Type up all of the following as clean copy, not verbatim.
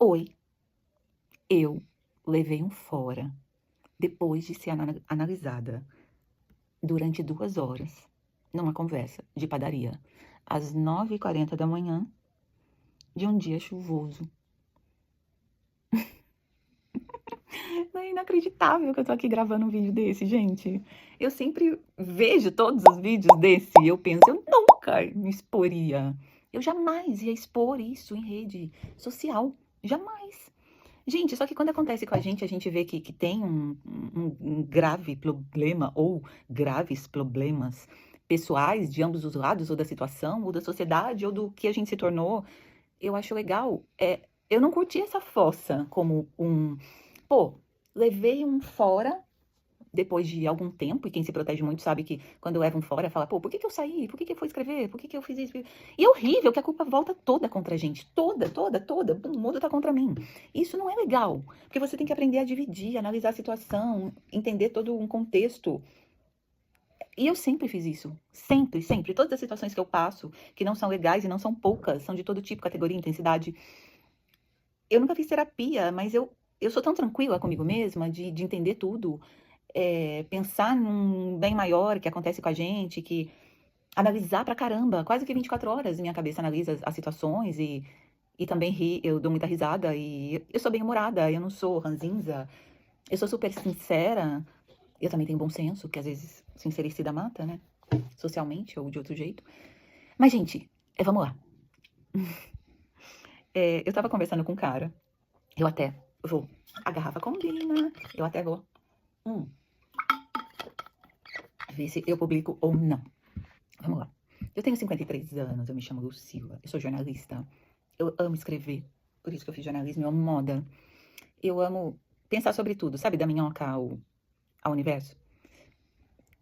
Oi, eu levei um fora depois de ser analisada durante 2 horas numa conversa de padaria, às 9h40 da manhã de um dia chuvoso. É inacreditável que eu tô aqui gravando um vídeo desse, gente. Eu sempre vejo todos os vídeos desse e eu penso, eu nunca me exporia. Eu jamais ia expor isso em rede social. Jamais. Gente, só que quando acontece com a gente vê que tem um grave problema ou graves problemas pessoais de ambos os lados, ou da situação, ou da sociedade, ou do que a gente se tornou. Eu acho legal. Eu não curti essa fossa como pô, levei um fora depois de algum tempo, e quem se protege muito sabe que quando leva um fora, fala, pô, por que eu saí? Por que eu fui escrever? Por que eu fiz isso? E é horrível que a culpa volta toda contra a gente. Toda, toda, toda. O mundo tá contra mim. Isso não é legal. Porque você tem que aprender a dividir, analisar a situação, entender todo um contexto. E eu sempre fiz isso. Sempre, sempre. Todas as situações que eu passo, que não são legais e não são poucas, são de todo tipo, categoria, intensidade. Eu nunca fiz terapia, mas eu sou tão tranquila comigo mesma de entender tudo. Pensar num bem maior que acontece com a gente, que analisar pra caramba, quase que 24 horas minha cabeça analisa as situações e também ri, eu dou muita risada e eu sou bem-humorada, eu não sou ranzinza, eu sou super sincera, eu também tenho bom senso, que às vezes sincericida mata, né? Socialmente ou de outro jeito. Mas, gente, vamos lá. Eu tava conversando com um cara, eu até vou, a garrafa combina, eu até vou ver se eu publico ou não. Vamos lá. Eu tenho 53 anos, eu me chamo Lucila, eu sou jornalista. Eu amo escrever, por isso que eu fiz jornalismo, eu amo moda. Eu amo pensar sobre tudo, sabe? Da minhoca ao universo.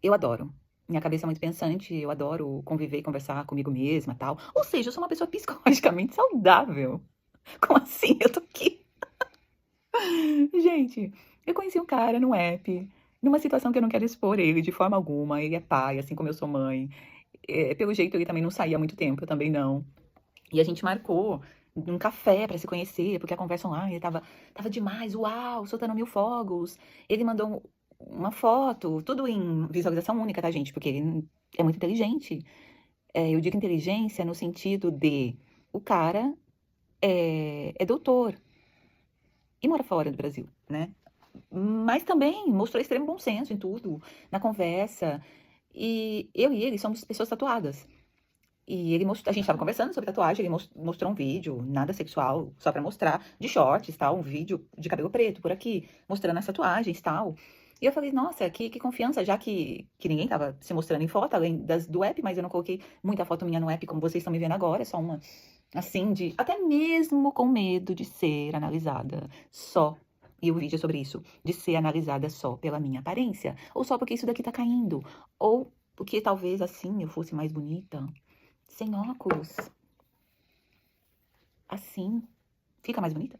Eu adoro. Minha cabeça é muito pensante, eu adoro conviver e conversar comigo mesma, tal. Ou seja, eu sou uma pessoa psicologicamente saudável. Como assim? Eu tô aqui. Gente, eu conheci um cara no app, numa situação que eu não quero expor ele de forma alguma. Ele é pai, assim como eu sou mãe. Pelo jeito, ele também não saía há muito tempo, eu também não. E a gente marcou um café pra se conhecer, porque a conversa online tava demais, uau, soltando mil fogos. Ele mandou uma foto, tudo em visualização única, tá, gente? Porque ele é muito inteligente. Eu digo inteligência no sentido de o cara é doutor e mora fora do Brasil, né? Mas também mostrou extremo bom senso em tudo, na conversa. E eu e ele somos pessoas tatuadas. E a gente tava conversando sobre tatuagem, ele mostrou um vídeo, nada sexual, só pra mostrar, de shorts, tal, um vídeo de cabelo preto por aqui, mostrando as tatuagens, tal. E eu falei, nossa, que confiança, já que ninguém tava se mostrando em foto, além do app, mas eu não coloquei muita foto minha no app, como vocês estão me vendo agora, só uma, assim, até mesmo com medo de ser analisada só. E o vídeo é sobre isso, de ser analisada só pela minha aparência, ou só porque isso daqui tá caindo, ou porque talvez assim eu fosse mais bonita. Sem óculos. Assim. Fica mais bonita.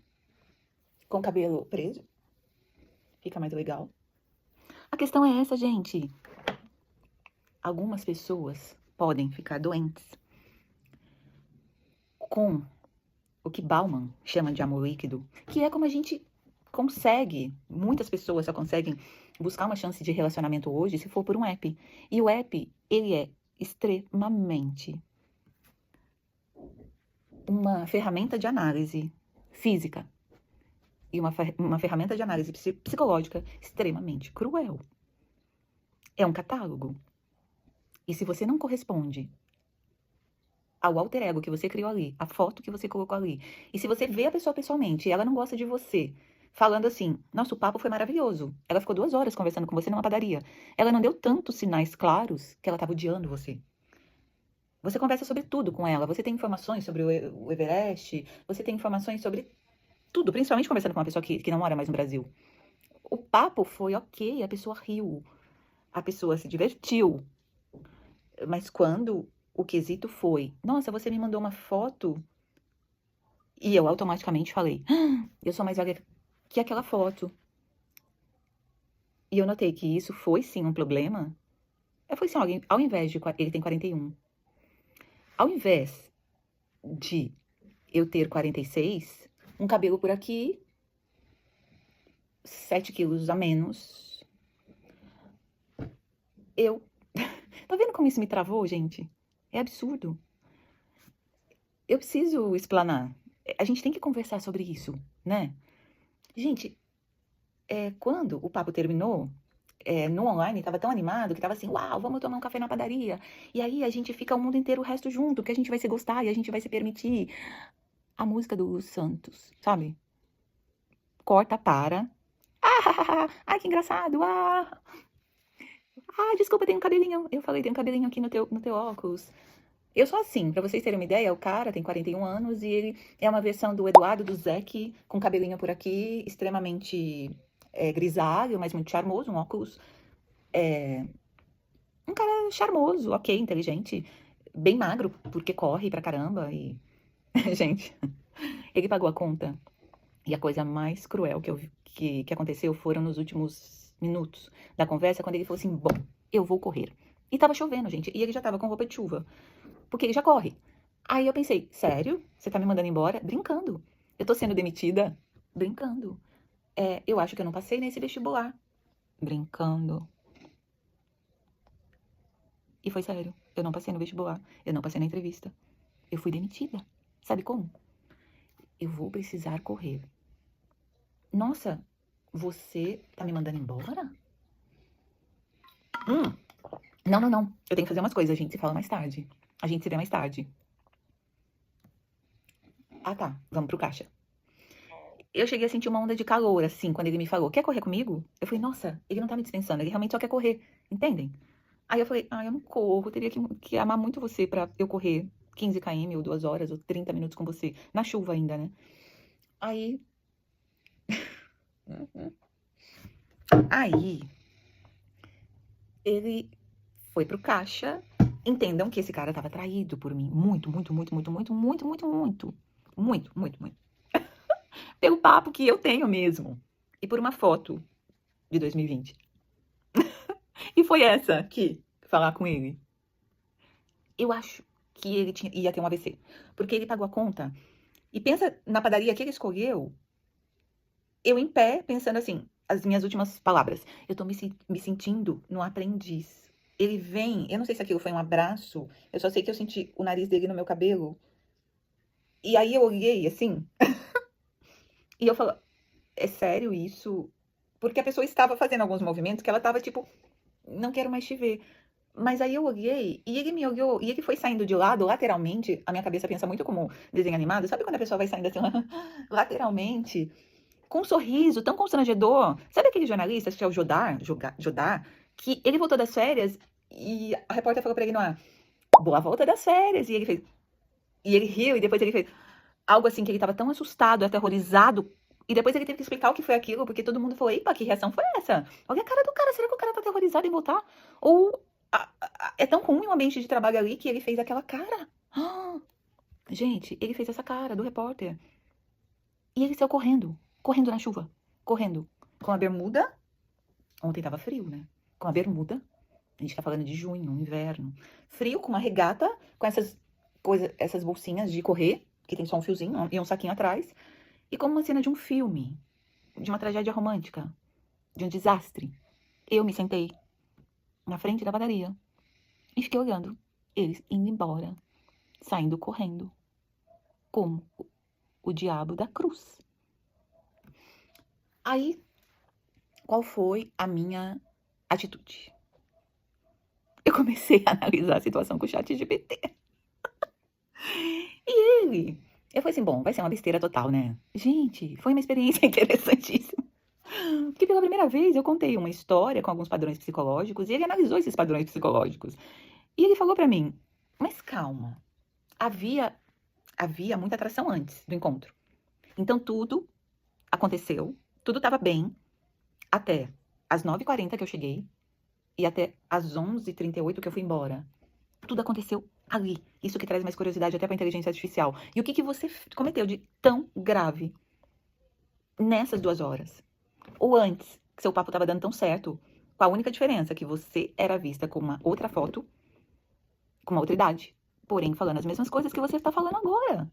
Com o cabelo preso. Fica mais legal. A questão é essa, gente. Algumas pessoas podem ficar doentes com o que Bauman chama de amor líquido, que é como a gente consegue, muitas pessoas só conseguem buscar uma chance de relacionamento hoje se for por um app. E o app, ele é extremamente uma ferramenta de análise física e uma ferramenta de análise psicológica extremamente cruel. É um catálogo. E se você não corresponde ao alter ego que você criou ali, a foto que você colocou ali, e se você vê a pessoa pessoalmente e ela não gosta de você, falando assim, nossa, o papo foi maravilhoso. Ela ficou 2 horas conversando com você numa padaria. Ela não deu tantos sinais claros que ela estava odiando você. Você conversa sobre tudo com ela. Você tem informações sobre o Everest, você tem informações sobre tudo, principalmente conversando com uma pessoa que não mora mais no Brasil. O papo foi ok, a pessoa riu, a pessoa se divertiu. Mas quando o quesito foi, nossa, você me mandou uma foto, e eu automaticamente falei, eu sou mais velha que aquela foto. E eu notei que isso foi sim um problema. Foi sim, ao invés de ele tem 41. Ao invés de eu ter 46, um cabelo por aqui, 7 quilos a menos. Eu... Tá vendo como isso me travou, gente? É absurdo. Eu preciso explanar. A gente tem que conversar sobre isso, né? Gente, quando o papo terminou, no online, tava tão animado que tava assim, uau, vamos tomar um café na padaria. E aí a gente fica o mundo inteiro, o resto junto, que a gente vai se gostar e a gente vai se permitir. A música do Santos, sabe? Corta, para. Ah, ai, que engraçado. Desculpa, tem um cabelinho. Eu falei, tem um cabelinho aqui no teu óculos. Eu sou assim, pra vocês terem uma ideia, o cara tem 41 anos e ele é uma versão do Eduardo, do Zeke, com cabelinho por aqui, extremamente grisalho, mas muito charmoso, um óculos. Um cara charmoso, ok, inteligente, bem magro, porque corre pra caramba e... Gente, ele pagou a conta e a coisa mais cruel que aconteceu foram nos últimos minutos da conversa, quando ele falou assim, bom, eu vou correr. E tava chovendo, gente, e ele já tava com roupa de chuva, porque ele já corre. Aí eu pensei, sério? Você tá me mandando embora? Brincando. Eu tô sendo demitida? Brincando. Eu acho que eu não passei nesse vestibular. Brincando. E foi sério. Eu não passei no vestibular. Eu não passei na entrevista. Eu fui demitida. Sabe como? Eu vou precisar correr. Nossa, você tá me mandando embora? Não. Eu tenho que fazer umas coisas. A gente se fala mais tarde. A gente se vê mais tarde. Ah, tá. Vamos pro caixa. Eu cheguei a sentir uma onda de calor, assim, quando ele me falou, quer correr comigo? Eu falei, nossa, ele não tá me dispensando, ele realmente só quer correr, entendem? Aí eu falei, eu não corro, eu teria que amar muito você pra eu correr 15 km, ou 2 horas, ou 30 minutos com você, na chuva ainda, né? Aí... Aí... Ele foi pro caixa. Entendam que esse cara tava traído por mim. Muito. Pelo papo que eu tenho mesmo. E por uma foto de 2020. E foi essa aqui, falar com ele. Eu acho que ele ia ter um AVC. Porque ele pagou a conta. E pensa na padaria que ele escolheu. Eu em pé, pensando assim, as minhas últimas palavras. Eu tô me sentindo no aprendiz. Ele vem, eu não sei se aquilo foi um abraço. Eu só sei que eu senti o nariz dele no meu cabelo. E aí eu olhei assim. E eu falo, é sério isso? Porque a pessoa estava fazendo alguns movimentos que ela tava tipo, não quero mais te ver. Mas aí eu olhei e ele me olhou e ele foi saindo de lado, lateralmente. A minha cabeça pensa muito como desenho animado. Sabe quando a pessoa vai saindo assim, lateralmente, com um sorriso tão constrangedor? Sabe aquele jornalista, acho que é o Jodar, que ele voltou das férias e a repórter falou pra ele no ar, boa volta das férias. E ele fez, e ele riu e depois ele fez algo assim que ele tava tão assustado, aterrorizado. E depois ele teve que explicar o que foi aquilo, porque todo mundo falou, epa, que reação foi essa? Olha a cara do cara, será que o cara tá aterrorizado em voltar? Ou é tão ruim o ambiente de trabalho ali que ele fez aquela cara? Gente, ele fez essa cara do repórter. E ele saiu correndo na chuva, correndo. Com a bermuda, ontem tava frio, né? Com a bermuda, a gente tá falando de junho, inverno. Frio, com uma regata, com essas coisas, essas bolsinhas de correr, que tem só um fiozinho e um saquinho atrás. E como uma cena de um filme, de uma tragédia romântica, de um desastre. Eu me sentei na frente da padaria e fiquei olhando eles indo embora, saindo correndo, como o diabo da cruz. Aí, qual foi a minha atitude? Eu comecei a analisar a situação com o ChatGPT. E eu falei assim, bom, vai ser uma besteira total, né? Gente, foi uma experiência interessantíssima. Porque pela primeira vez eu contei uma história com alguns padrões psicológicos e ele analisou esses padrões psicológicos. E ele falou pra mim, mas calma, havia muita atração antes do encontro. Então tudo aconteceu, tudo estava bem, até as 9h40 que eu cheguei e até as 11h38 que eu fui embora. Tudo aconteceu ali. Isso que traz mais curiosidade até pra inteligência artificial. E o que você cometeu de tão grave nessas 2 horas? Ou antes, que seu papo estava dando tão certo, com a única diferença que você era vista com uma outra foto, com uma outra idade, porém falando as mesmas coisas que você está falando agora.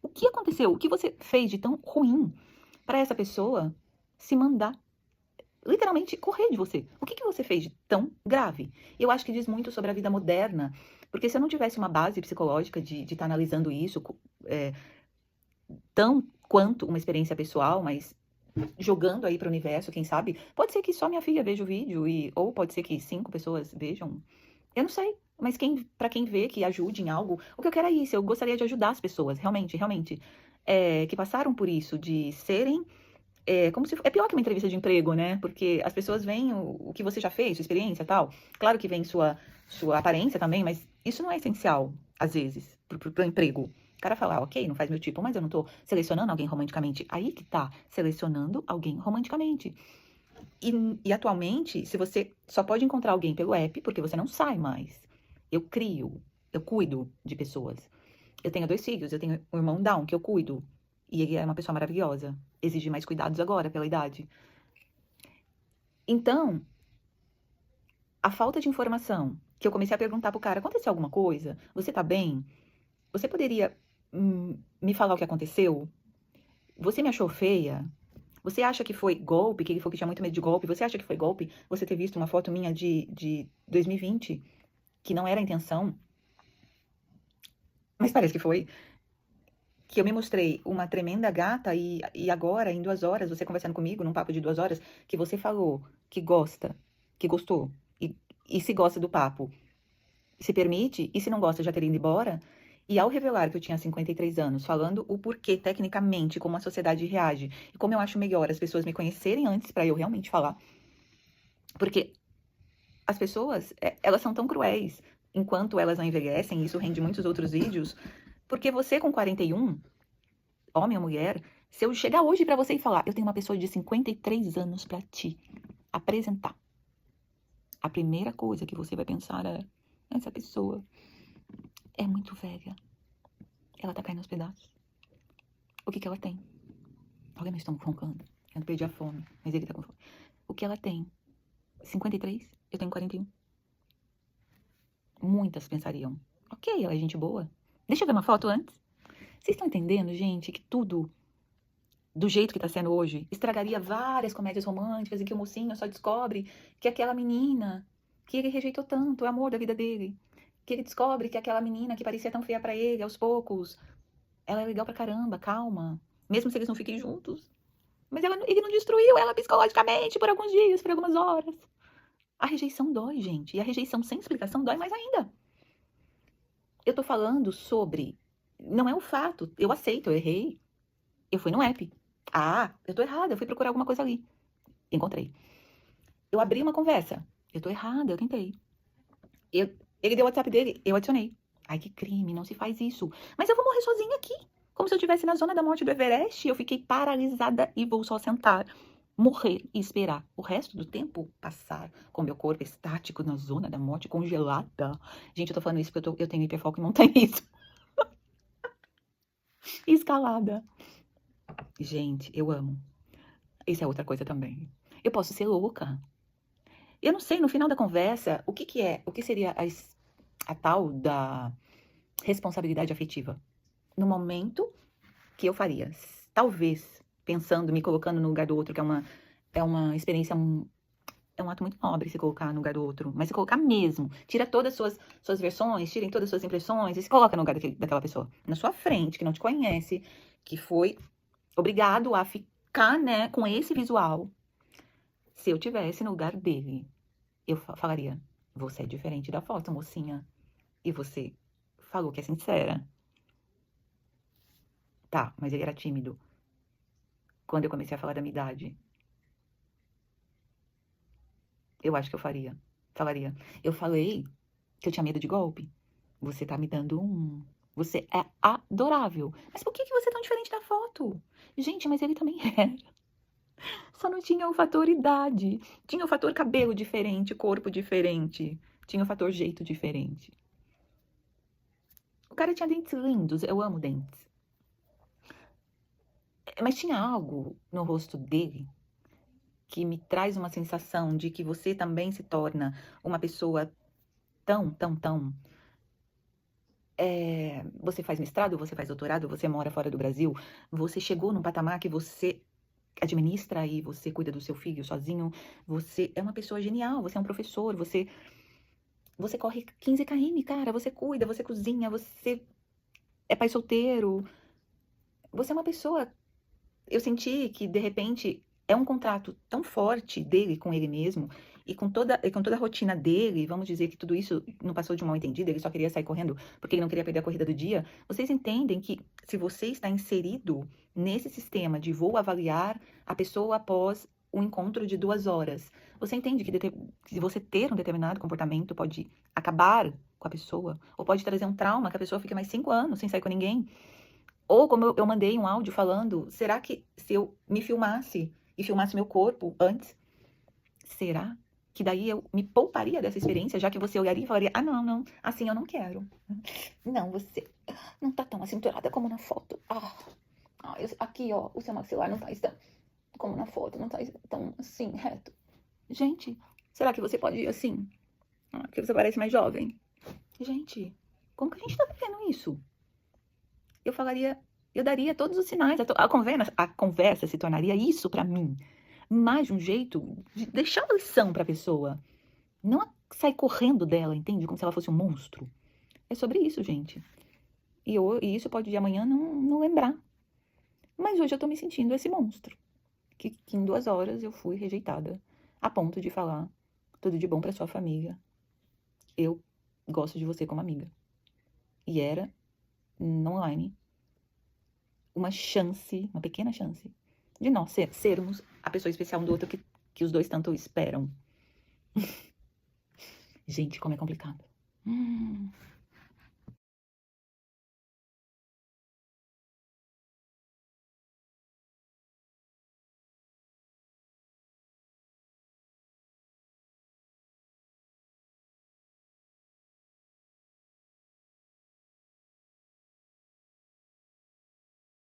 O que aconteceu? O que você fez de tão ruim para essa pessoa se mandar, literalmente, correr de você? O que você fez de tão grave? Eu acho que diz muito sobre a vida moderna, porque se eu não tivesse uma base psicológica de estar analisando isso, tão quanto uma experiência pessoal, mas jogando aí para o universo, quem sabe, pode ser que só minha filha veja o vídeo, ou pode ser que 5 pessoas vejam. Eu não sei, mas para quem vê, que ajude em algo, o que eu quero é isso, eu gostaria de ajudar as pessoas, realmente, realmente, que passaram por isso, de serem, como se, é pior que uma entrevista de emprego, né, porque as pessoas veem o que você já fez, sua experiência e tal, claro que vem sua aparência também, mas isso não é essencial, às vezes, pro emprego. O cara fala, ok, não faz meu tipo, mas eu não tô selecionando alguém romanticamente. Aí que tá, selecionando alguém romanticamente. E atualmente, se você só pode encontrar alguém pelo app, porque você não sai mais. Eu crio, eu cuido de pessoas. Eu tenho 2 filhos, eu tenho um irmão Down que eu cuido. E ele é uma pessoa maravilhosa. Exige mais cuidados agora, pela idade. Então, a falta de informação, que eu comecei a perguntar pro cara, aconteceu alguma coisa? Você tá bem? Você poderia me falar o que aconteceu? Você me achou feia? Você acha que foi golpe? Que ele falou que tinha muito medo de golpe? Você acha que foi golpe você ter visto uma foto minha de 2020? Que não era a intenção, mas parece que foi. Que eu me mostrei uma tremenda gata e agora, em 2 horas, você conversando comigo, num papo de 2 horas, que você falou que gosta, que gostou, e se gosta do papo, se permite, e se não gosta, já teria ido embora. E ao revelar que eu tinha 53 anos, falando o porquê, tecnicamente, como a sociedade reage, e como eu acho melhor as pessoas me conhecerem antes para eu realmente falar. Porque as pessoas, elas são tão cruéis enquanto elas não envelhecem, e isso rende muitos outros vídeos, porque você com 41, homem ou mulher, se eu chegar hoje pra você e falar, eu tenho uma pessoa de 53 anos pra te apresentar, a primeira coisa que você vai pensar é, essa pessoa é muito velha, ela tá caindo aos pedaços. O que ela tem? Olha, mas estão roncando. Eu não perdi a fome, mas ele tá com fome. O que ela tem? 53? Eu tenho 41. Muitas pensariam, ok, ela é gente boa. Deixa eu ver uma foto antes. Vocês estão entendendo, gente, que tudo do jeito que tá sendo hoje estragaria várias comédias românticas em que o mocinho só descobre que aquela menina que ele rejeitou tanto, é o amor da vida dele, que ele descobre que aquela menina que parecia tão feia pra ele, aos poucos, ela é legal pra caramba, calma, mesmo se eles não fiquem juntos. Mas ele não destruiu ela psicologicamente por alguns dias, por algumas horas. A rejeição dói, gente, e a rejeição sem explicação dói mais ainda. Eu tô falando sobre, não é o fato, eu aceito, eu errei, eu fui no app. Ah, eu tô errada, eu fui procurar alguma coisa ali. Encontrei. Eu abri uma conversa. Eu tô errada, eu tentei. Eu, ele deu o WhatsApp dele, eu adicionei. Ai, que crime, não se faz isso. Mas eu vou morrer sozinha aqui. Como se eu estivesse na zona da morte do Everest. Eu fiquei paralisada e vou só sentar, morrer e esperar o resto do tempo passar com meu corpo estático na zona da morte, congelada. Gente, eu tô falando isso porque eu tenho hiperfoco em montanhismo. Escalada. Gente, eu amo. Isso é outra coisa também. Eu posso ser louca. Eu não sei, no final da conversa, o que seria a tal da responsabilidade afetiva? No momento que eu faria, talvez, pensando, me colocando no lugar do outro, que é uma experiência, é um ato muito nobre se colocar no lugar do outro, mas se colocar mesmo, tira todas as suas versões, tirem todas as suas impressões e se coloca no lugar daquela pessoa, na sua frente, que não te conhece, que foi obrigado a ficar, né, com esse visual. Se eu tivesse no lugar dele, eu falaria, você é diferente da foto, mocinha. E você falou que é sincera. Tá, mas ele era tímido. Quando eu comecei a falar da minha idade, eu acho que eu falaria. Eu falei que eu tinha medo de golpe. Você tá me dando um. Você é adorável. Mas por que você é tão diferente da foto? Gente, mas ele também era. Só não tinha o fator idade. Tinha o fator cabelo diferente, corpo diferente. Tinha o fator jeito diferente. O cara tinha dentes lindos. Eu amo dentes. Mas tinha algo no rosto dele que me traz uma sensação de que você também se torna uma pessoa tão, tão, tão você faz mestrado, você faz doutorado, você mora fora do Brasil, você chegou num patamar que você administra e você cuida do seu filho sozinho, você é uma pessoa genial, você é um professor, você corre 15 km, cara, você cuida, você cozinha, você é pai solteiro, você é uma pessoa. Eu senti que, de repente, é um contrato tão forte dele com ele mesmo, e com toda a rotina dele, vamos dizer que tudo isso não passou de um mal entendido, ele só queria sair correndo porque ele não queria perder a corrida do dia. Vocês entendem que, se você está inserido nesse sistema de vou avaliar a pessoa após um encontro de 2 horas, você entende que você ter um determinado comportamento pode acabar com a pessoa, ou pode trazer um trauma que a pessoa fique mais 5 anos sem sair com ninguém? Ou como eu mandei um áudio falando, será que se eu me filmasse e filmasse meu corpo antes, será que daí eu me pouparia dessa experiência, já que você olharia e falaria, ah, não, não, assim eu não quero. Não, você não tá tão acinturada como na foto. Aqui, ó, o seu maxilar não tá tão como na foto, não tá tão assim, reto. Gente, será que você pode ir assim? Porque você parece mais jovem. Gente, como que a gente tá vivendo isso? Eu falaria, eu daria todos os sinais, a conversa se tornaria isso pra mim, mais de um jeito de deixar uma lição pra pessoa, não sair correndo dela, entende? Como se ela fosse um monstro. É sobre isso, gente. E isso pode de amanhã não lembrar. Mas hoje eu tô me sentindo esse monstro, que em 2 horas eu fui rejeitada, a ponto de falar tudo de bom pra sua família. Eu gosto de você como amiga. E era, online, uma chance, uma pequena chance, de nós sermos a pessoa especial um do outro que os dois tanto esperam. Gente, como é complicado.